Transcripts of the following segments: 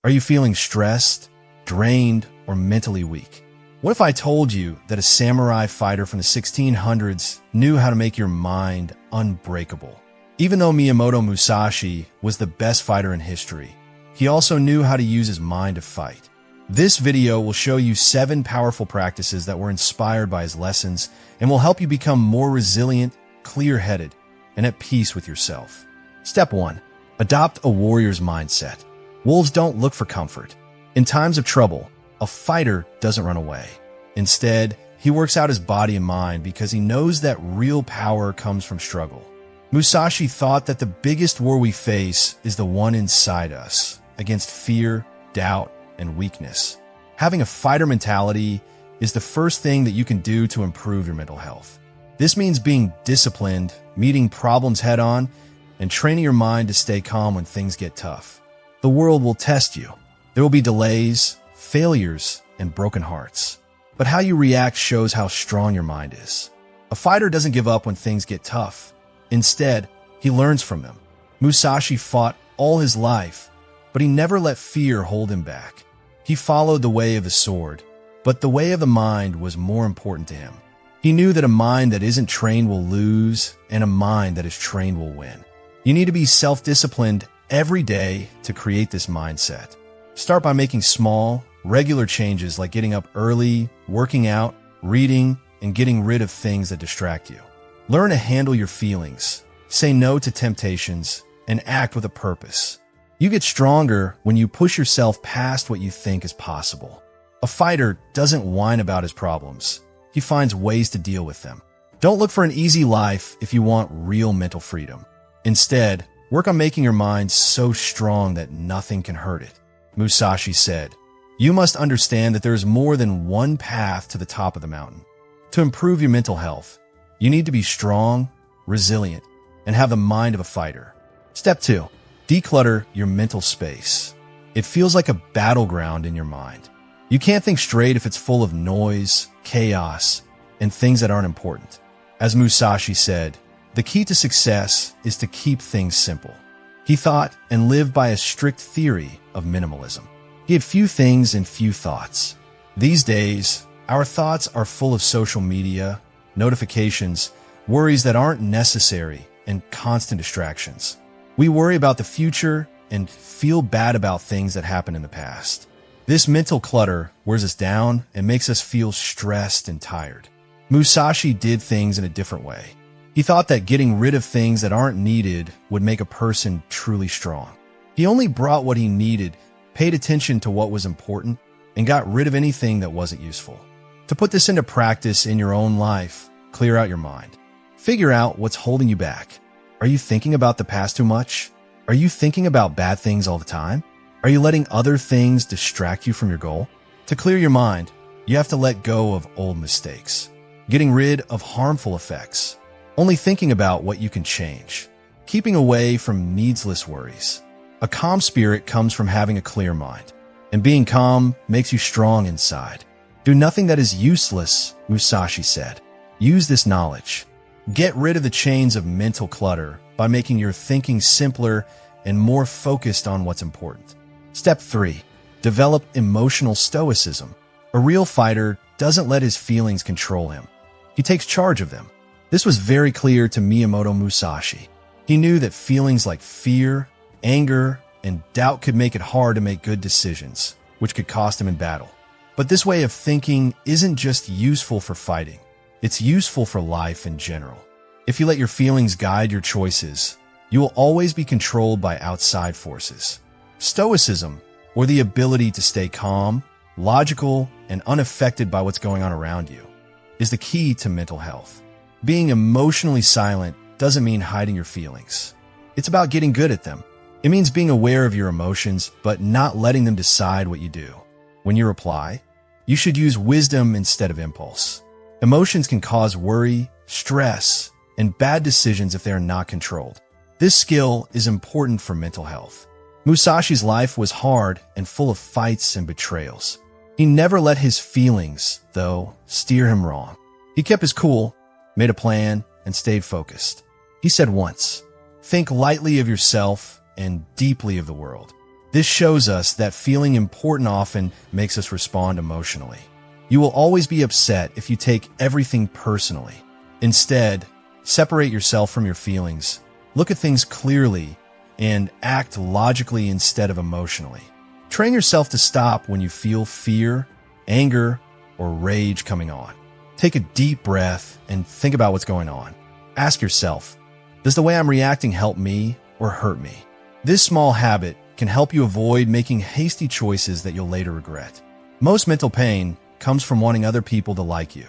Are you feeling stressed, drained, or mentally weak? What if I told you that a samurai fighter from the 1600s knew how to make your mind unbreakable? Even though Miyamoto Musashi was the best fighter in history, he also knew how to use his mind to fight. This video will show you 7 powerful practices that were inspired by his lessons and will help you become more resilient, clear-headed, and at peace with yourself. Step 1. Adopt a warrior's mindset. Wolves don't look for comfort. In times of trouble, a fighter doesn't run away. Instead, he works out his body and mind because he knows that real power comes from struggle. Musashi thought that the biggest war we face is the one inside us, against fear, doubt, and weakness. Having a fighter mentality is the first thing that you can do to improve your mental health. This means being disciplined, meeting problems head-on, and training your mind to stay calm when things get tough. The world will test you. There will be delays, failures, and broken hearts. But how you react shows how strong your mind is. A fighter doesn't give up when things get tough. Instead, he learns from them. Musashi fought all his life, but he never let fear hold him back. He followed the way of the sword, but the way of the mind was more important to him. He knew that a mind that isn't trained will lose, and a mind that is trained will win. You need to be self-disciplined every day to create this mindset. Start by making small, regular changes like getting up early, working out, reading, and getting rid of things that distract you. Learn to handle your feelings, say no to temptations, and act with a purpose. You get stronger when you push yourself past what you think is possible. A fighter doesn't whine about his problems. He finds ways to deal with them. Don't look for an easy life if you want real mental freedom. Instead, work on making your mind so strong that nothing can hurt it. Musashi said, "You must understand that there is more than one path to the top of the mountain." To improve your mental health, you need to be strong, resilient, and have the mind of a fighter. Step 2. Declutter your mental space. It feels like a battleground in your mind. You can't think straight if it's full of noise, chaos, and things that aren't important. As Musashi said, the key to success is to keep things simple. He thought and lived by a strict theory of minimalism. He had few things and few thoughts. These days, our thoughts are full of social media, notifications, worries that aren't necessary, and constant distractions. We worry about the future and feel bad about things that happened in the past. This mental clutter wears us down and makes us feel stressed and tired. Musashi did things in a different way. He thought that getting rid of things that aren't needed would make a person truly strong. He only brought what he needed, paid attention to what was important, and got rid of anything that wasn't useful. To put this into practice in your own life, clear out your mind. Figure out what's holding you back. Are you thinking about the past too much? Are you thinking about bad things all the time? Are you letting other things distract you from your goal? To clear your mind, you have to let go of old mistakes, getting rid of harmful effects, only thinking about what you can change, keeping away from needless worries. A calm spirit comes from having a clear mind, and being calm makes you strong inside. Do nothing that is useless, Musashi said. Use this knowledge. Get rid of the chains of mental clutter by making your thinking simpler and more focused on what's important. Step 3. Develop emotional stoicism. A real fighter doesn't let his feelings control him. He takes charge of them. This was very clear to Miyamoto Musashi. He knew that feelings like fear, anger, and doubt could make it hard to make good decisions, which could cost him in battle. But this way of thinking isn't just useful for fighting. It's useful for life in general. If you let your feelings guide your choices, you will always be controlled by outside forces. Stoicism, or the ability to stay calm, logical, and unaffected by what's going on around you, is the key to mental health. Being emotionally silent doesn't mean hiding your feelings. It's about getting good at them. It means being aware of your emotions, but not letting them decide what you do. When you reply, you should use wisdom instead of impulse. Emotions can cause worry, stress, and bad decisions if they are not controlled. This skill is important for mental health. Musashi's life was hard and full of fights and betrayals. He never let his feelings, though, steer him wrong. He kept his cool, made a plan, and stayed focused. He said once, "Think lightly of yourself and deeply of the world." This shows us that feeling important often makes us respond emotionally. You will always be upset if you take everything personally. Instead, separate yourself from your feelings, look at things clearly, and act logically instead of emotionally. Train yourself to stop when you feel fear, anger, or rage coming on. Take a deep breath and think about what's going on. Ask yourself, does the way I'm reacting help me or hurt me? This small habit can help you avoid making hasty choices that you'll later regret. Most mental pain comes from wanting other people to like you.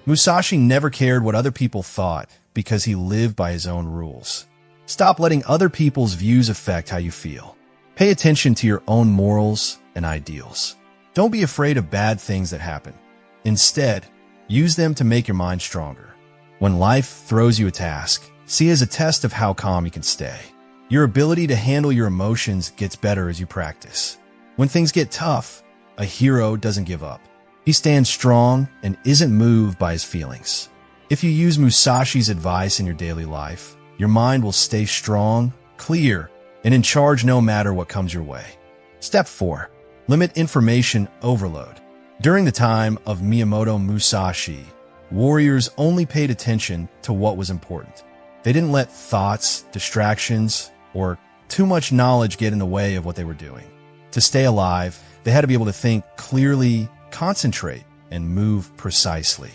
Musashi never cared what other people thought because he lived by his own rules. Stop letting other people's views affect how you feel. Pay attention to your own morals and ideals. Don't be afraid of bad things that happen. Instead, use them to make your mind stronger. When life throws you a task, see it as a test of how calm you can stay. Your ability to handle your emotions gets better as you practice. When things get tough, a hero doesn't give up. He stands strong and isn't moved by his feelings. If you use Musashi's advice in your daily life, your mind will stay strong, clear, and in charge no matter what comes your way. Step 4. Limit information overload. During the time of Miyamoto Musashi, warriors only paid attention to what was important. They didn't let thoughts, distractions, or too much knowledge get in the way of what they were doing. To stay alive, they had to be able to think clearly, concentrate, and move precisely.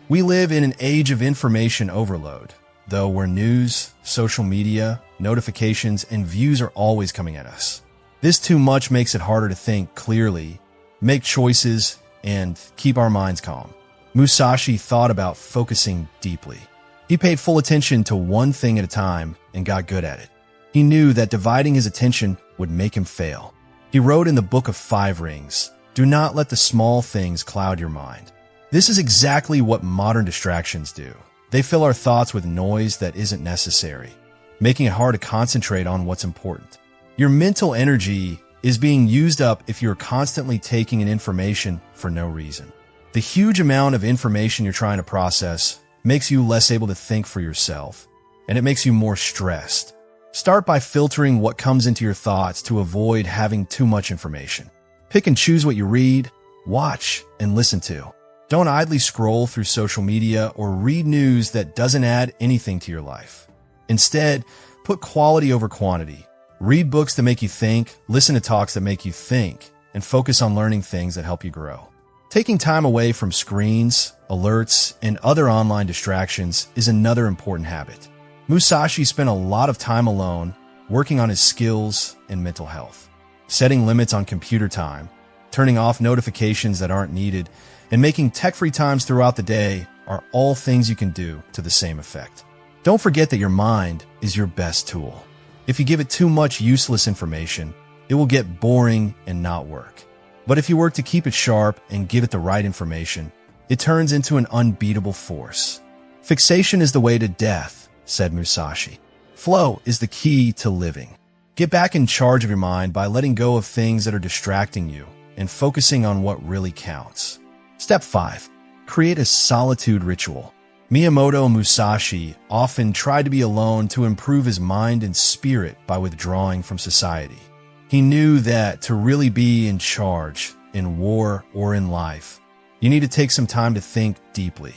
We live in an age of information overload, though where news, social media, notifications, and views are always coming at us. This too much makes it harder to think clearly, make choices, and keep our minds calm. Musashi thought about focusing deeply. He paid full attention to one thing at a time and got good at it. He knew that dividing his attention would make him fail. He wrote in the Book of Five Rings, "Do not let the small things cloud your mind." This is exactly what modern distractions do. They fill our thoughts with noise that isn't necessary, making it hard to concentrate on what's important. Your mental energy is being used up if you're constantly taking in information for no reason. The huge amount of information you're trying to process makes you less able to think for yourself, and it makes you more stressed. Start by filtering what comes into your thoughts to avoid having too much information. Pick and choose what you read, watch, and listen to. Don't idly scroll through social media or read news that doesn't add anything to your life. Instead, put quality over quantity. Read books that make you think, listen to talks that make you think, and focus on learning things that help you grow. Taking time away from screens, alerts, and other online distractions is another important habit. Musashi spent a lot of time alone, working on his skills and mental health. Setting limits on computer time, turning off notifications that aren't needed, and making tech-free times throughout the day are all things you can do to the same effect. Don't forget that your mind is your best tool. If you give it too much useless information, it will get boring and not work. But if you work to keep it sharp and give it the right information, it turns into an unbeatable force. Fixation is the way to death, said Musashi. Flow is the key to living. Get back in charge of your mind by letting go of things that are distracting you and focusing on what really counts. Step 5. Create a solitude ritual. Miyamoto Musashi often tried to be alone to improve his mind and spirit by withdrawing from society. He knew that to really be in charge, in war or in life, you need to take some time to think deeply.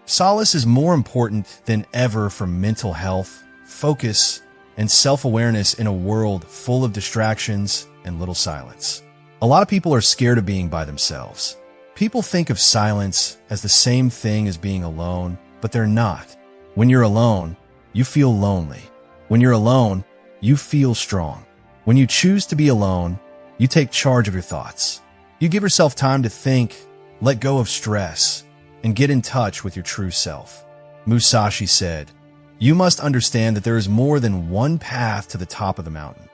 Solace is more important than ever for mental health, focus, and self-awareness in a world full of distractions and little silence. A lot of people are scared of being by themselves. People think of silence as the same thing as being alone, but they're not. When you're alone, you feel lonely. When you're alone, you feel strong. When you choose to be alone, you take charge of your thoughts. You give yourself time to think, let go of stress, and get in touch with your true self. Musashi said, "You must understand that there is more than one path to the top of the mountain.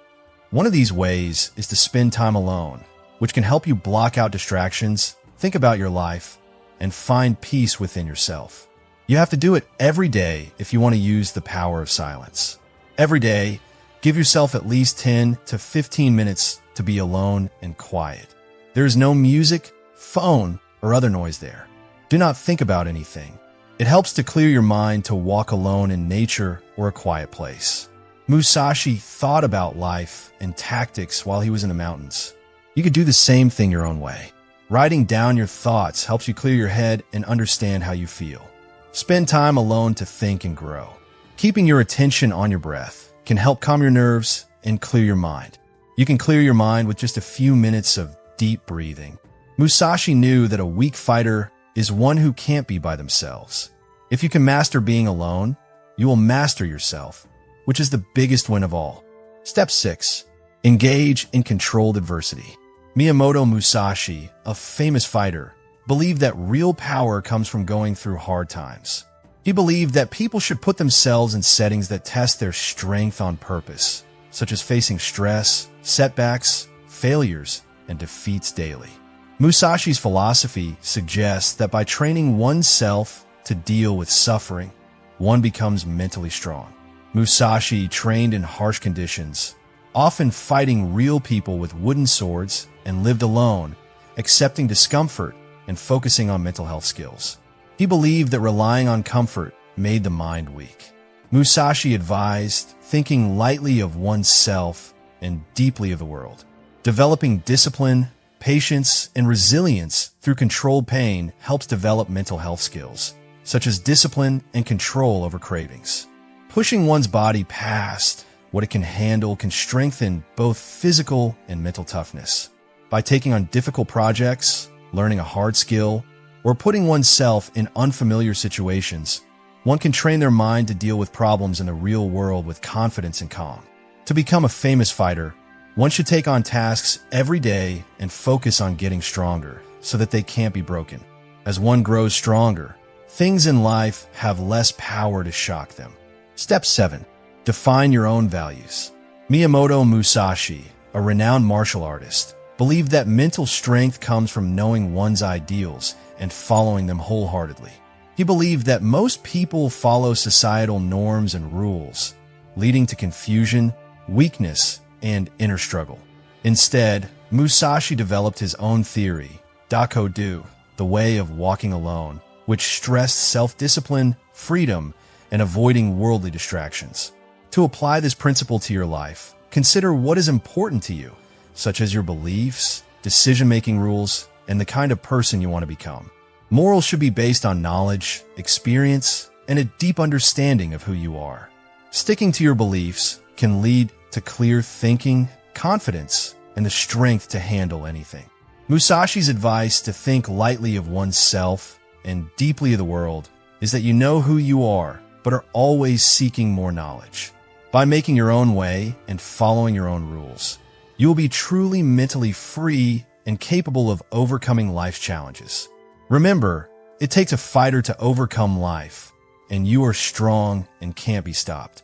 One of these ways is to spend time alone, which can help you block out distractions, think about your life, and find peace within yourself. You have to do it every day if you want to use the power of silence. Every day, give yourself at least 10 to 15 minutes to be alone and quiet. There is no music, phone, or other noise there. Do not think about anything. It helps to clear your mind to walk alone in nature or a quiet place." Musashi thought about life and tactics while he was in the mountains. You could do the same thing your own way. Writing down your thoughts helps you clear your head and understand how you feel. Spend time alone to think and grow. Keeping your attention on your breath can help calm your nerves and clear your mind. You can clear your mind with just a few minutes of deep breathing. Musashi knew that a weak fighter is one who can't be by themselves. If you can master being alone, you will master yourself, which is the biggest win of all. Step 6. Engage in controlled adversity. Miyamoto Musashi, a famous fighter, believed that real power comes from going through hard times. He believed that people should put themselves in settings that test their strength on purpose, such as facing stress, setbacks, failures, and defeats daily. Musashi's philosophy suggests that by training oneself to deal with suffering, one becomes mentally strong. Musashi trained in harsh conditions, often fighting real people with wooden swords, and lived alone, accepting discomfort and focusing on mental health skills. He believed that relying on comfort made the mind weak. Musashi advised thinking lightly of oneself and deeply of the world. Developing discipline, patience, and resilience through controlled pain helps develop mental health skills, such as discipline and control over cravings. Pushing one's body past what it can handle can strengthen both physical and mental toughness. By taking on difficult projects, learning a hard skill, or putting oneself in unfamiliar situations, one can train their mind to deal with problems in the real world with confidence and calm. To become a famous fighter, one should take on tasks every day and focus on getting stronger so that they can't be broken. As one grows stronger, things in life have less power to shock them. Step 7. Define your own values. Miyamoto Musashi, a renowned martial artist, believed that mental strength comes from knowing one's ideals and following them wholeheartedly. He believed that most people follow societal norms and rules, leading to confusion, weakness, and inner struggle. Instead, Musashi developed his own theory, Dakodu, the way of walking alone, which stressed self-discipline, freedom, and avoiding worldly distractions. To apply this principle to your life, consider what is important to you, such as your beliefs, decision-making rules, and the kind of person you want to become. Morals should be based on knowledge, experience, and a deep understanding of who you are. Sticking to your beliefs can lead to clear thinking, confidence, and the strength to handle anything. Musashi's advice to think lightly of oneself and deeply of the world is that you know who you are, but are always seeking more knowledge. By making your own way and following your own rules, you will be truly mentally free and capable of overcoming life's challenges. Remember, it takes a fighter to overcome life, and you are strong and can't be stopped.